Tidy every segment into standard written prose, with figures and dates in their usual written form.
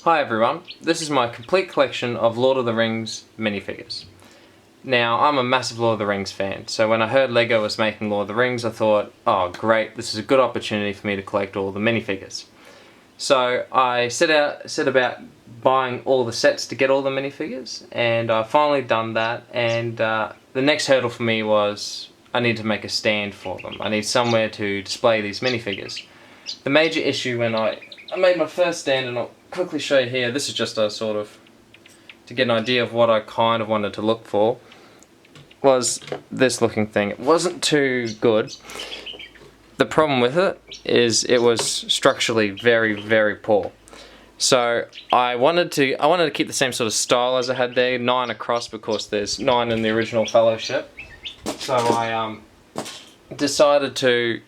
Hi everyone, this is my complete collection of Lord of the Rings minifigures. Now, I'm a massive Lord of the Rings fan, so when I heard LEGO was making Lord of the Rings, I thought, oh great, this is a good opportunity for me to collect all the minifigures. So I set about buying all the sets to get all the minifigures, and I've finally done that, and the next hurdle for me was I need to make a stand for them. I need somewhere to display these minifigures. The major issue when I made my first stand, and I'll quickly show you here, this is just a sort of, to get an idea of what I kind of wanted to look for, was this looking thing. It wasn't too good. The problem with it is it was structurally very, very poor. So I wanted to keep the same sort of style as I had there, 9 across because there's 9 in the original Fellowship. So I decided to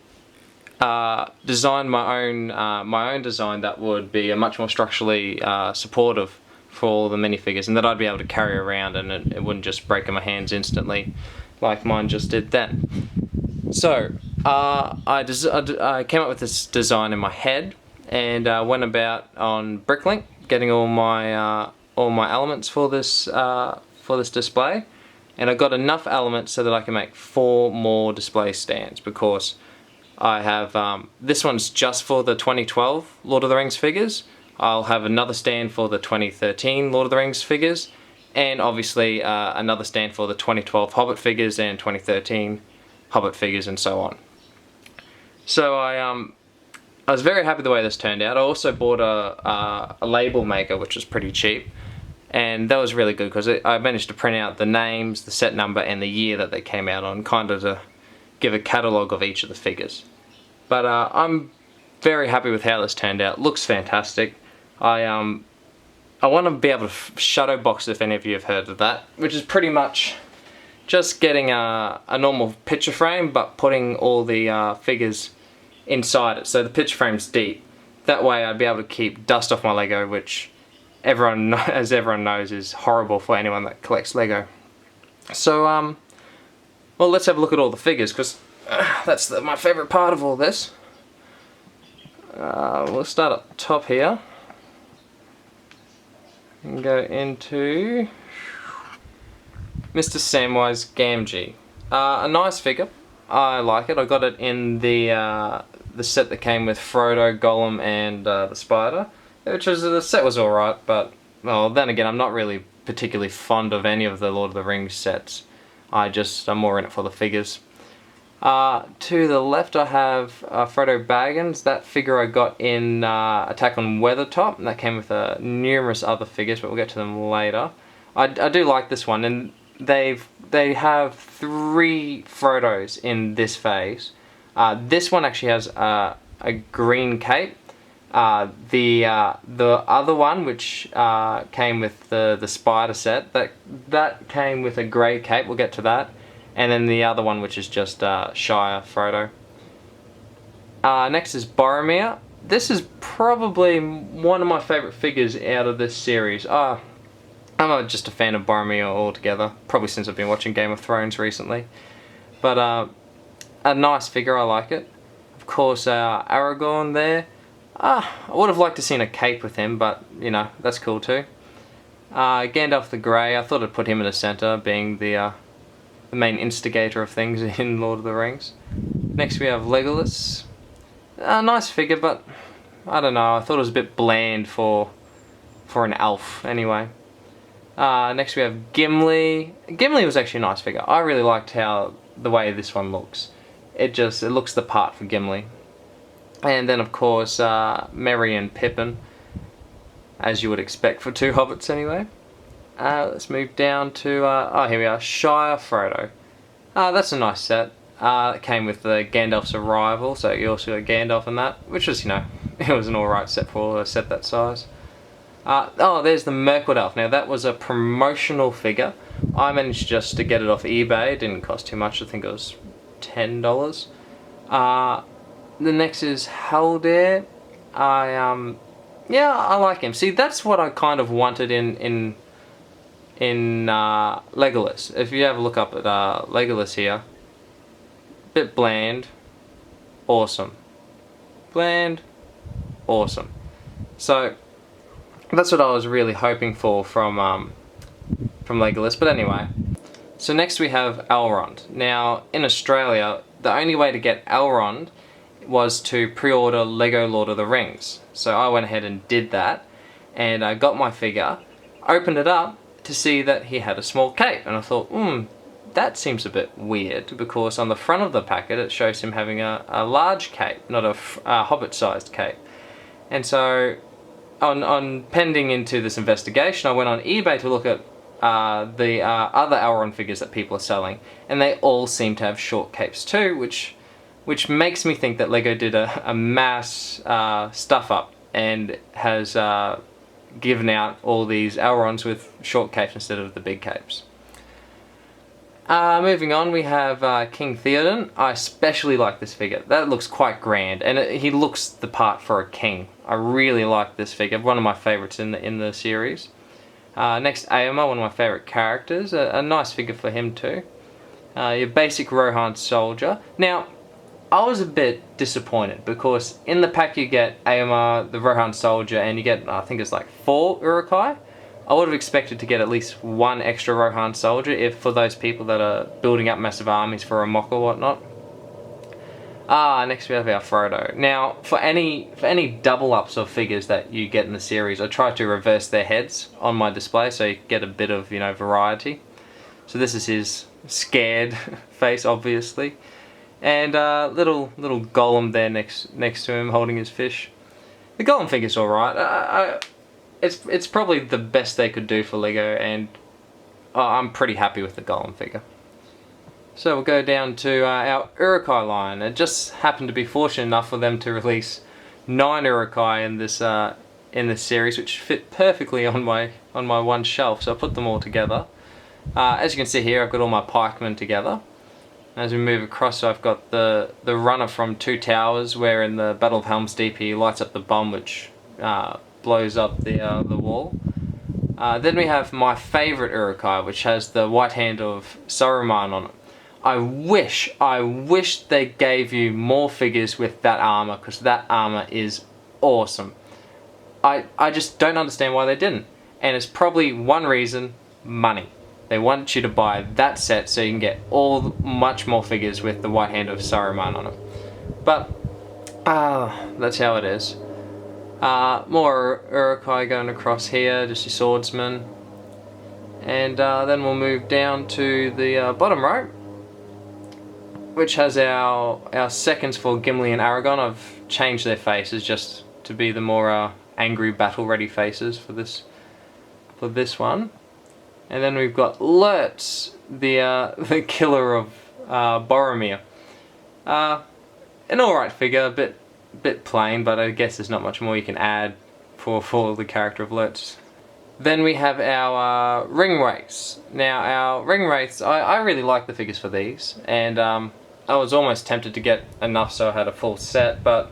design my own design that would be a much more structurally supportive for all the minifigures, and that I'd be able to carry around, and it wouldn't just break in my hands instantly like mine just did then. So I came up with this design in my head, and went about on Bricklink getting all my elements for this display, and I got enough elements so that I can make 4 more display stands, because I have, this one's just for the 2012 Lord of the Rings figures. I'll have another stand for the 2013 Lord of the Rings figures, and obviously another stand for the 2012 Hobbit figures and 2013 Hobbit figures, and so on. So I was very happy the way this turned out. I also bought a label maker, which was pretty cheap, and that was really good because I managed to print out the names, the set number, and the year that they came out on, kind of to give a catalogue of each of the figures. But I'm very happy with how this turned out. Looks fantastic. I want to be able to shadow box, if any of you have heard of that, which is pretty much just getting a normal picture frame but putting all the figures inside it, so the picture frame's deep. That way I'd be able to keep dust off my Lego, which as everyone knows is horrible for anyone that collects Lego. So well, let's have a look at all the figures, because that's my favourite part of all this. We'll start up top here and go into Mr. Samwise Gamgee. A nice figure. I like it. I got it in the set that came with Frodo, Gollum, and the Spider, the set was alright, but well, then again, I'm not really particularly fond of any of the Lord of the Rings sets. I'm more in it for the figures. To the left I have Frodo Baggins. That figure I got in Attack on Weathertop, and that came with numerous other figures, but we'll get to them later. I do like this one, and they have 3 Frodos in this phase. This one actually has a green cape. The other one, which came with the Spider set, that came with a grey cape. We'll get to that. And then the other one, which is just Shire Frodo. Next is Boromir. This is probably one of my favourite figures out of this series. I'm just a fan of Boromir altogether, probably since I've been watching Game of Thrones recently. But a nice figure, I like it. Of course, Aragorn there. I would have liked to seen a cape with him, but you know, that's cool too. Gandalf the Grey, I thought I'd put him in the centre, being the main instigator of things in Lord of the Rings. Next we have Legolas. A nice figure, but I don't know, I thought it was a bit bland for an elf anyway. Next we have Gimli. Gimli was actually a nice figure. I really liked the way this one looks. It looks the part for Gimli. And then of course Merry and Pippin, as you would expect for 2 hobbits anyway. Let's move down to, here we are, Shire Frodo. That's a nice set. It came with Gandalf's arrival, so you also got Gandalf in that, which was, you know, it was an alright set for a set that size. There's the Mirkwood Elf. Now that was a promotional figure. I managed just to get it off eBay. It didn't cost too much, I think it was $10. The next is Haldir. Yeah, I like him. See, that's what I kind of wanted in Legolas. If you have a look up at Legolas here, bit bland, awesome. Bland, awesome. So That's what I was really hoping for from Legolas. But anyway, so next we have Elrond. Now in Australia, the only way to get Elrond was to pre-order Lego Lord of the Rings. So I went ahead and did that, and I got my figure, opened it up to see that he had a small cape, and I thought, that seems a bit weird, because on the front of the packet it shows him having a large cape, not a hobbit-sized cape. And so on pending into this investigation, I went on eBay to look at the other Elrond figures that people are selling, and they all seem to have short capes too, which makes me think that Lego did a mass stuff up and has given out all these Elronds with short capes instead of the big capes. Moving on, we have King Theoden. I especially like this figure. That looks quite grand, and he looks the part for a king. I really like this figure, one of my favourites in the series. Next, Éomer, one of my favourite characters. A nice figure for him too. Your basic Rohan soldier. Now, I was a bit disappointed because in the pack you get Éomer, the Rohan soldier, and you get, I think it's like 4 Uruk-hai. I would have expected to get at least 1 extra Rohan soldier if for those people that are building up massive armies for a mock or whatnot. Next we have our Frodo. Now, for any double ups of figures that you get in the series, I try to reverse their heads on my display so you get a bit of, variety. So this is his scared face, obviously, and little Gollum there next to him holding his fish. The Gollum figure's all right. It's probably the best they could do for Lego, and I'm pretty happy with the Gollum figure. So we'll go down to our Uruk-hai line. It just happened to be fortunate enough for them to release 9 Uruk-hai in this series, which fit perfectly on my one shelf. So I put them all together. As you can see here, I've got all my pikemen together. As we move across, so I've got the runner from Two Towers, where in the Battle of Helm's Deep he lights up the bomb, which blows up the wall. Then we have my favourite Uruk-hai, which has the white hand of Saruman on it. I wish they gave you more figures with that armour, because that armour is awesome. I just don't understand why they didn't. And it's probably one reason: money. They want you to buy that set so you can get much more figures with the white hand of Saruman on it. But that's how it is. More Uruk-hai going across here, just your swordsman. And then we'll move down to the bottom row, which has our seconds for Gimli and Aragorn. I've changed their faces just to be the more angry, battle-ready faces for this one. And then we've got Lurtz, the killer of Boromir. An alright figure, a bit plain, but I guess there's not much more you can add for the character of Lurtz. Then we have our ring wraiths. Now our ring wraiths, I really like the figures for these, and I was almost tempted to get enough so I had a full set, but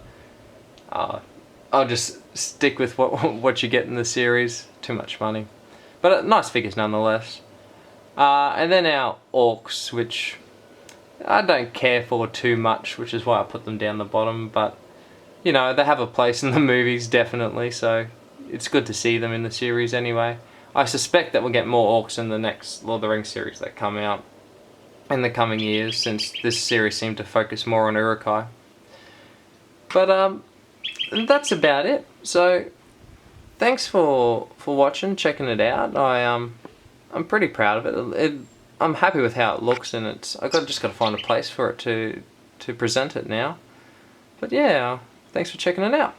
I'll just stick with what you get in the series. Too much money. But nice figures nonetheless. And then our orcs, which I don't care for too much, which is why I put them down the bottom, but they have a place in the movies, definitely, so it's good to see them in the series anyway. I suspect that we'll get more orcs in the next Lord of the Rings series that come out in the coming years, since this series seemed to focus more on Uruk-hai. But that's about it. So thanks for watching, checking it out. I'm pretty proud of it. I'm happy with how it looks, and I just got to find a place for it to present it now. But yeah, thanks for checking it out.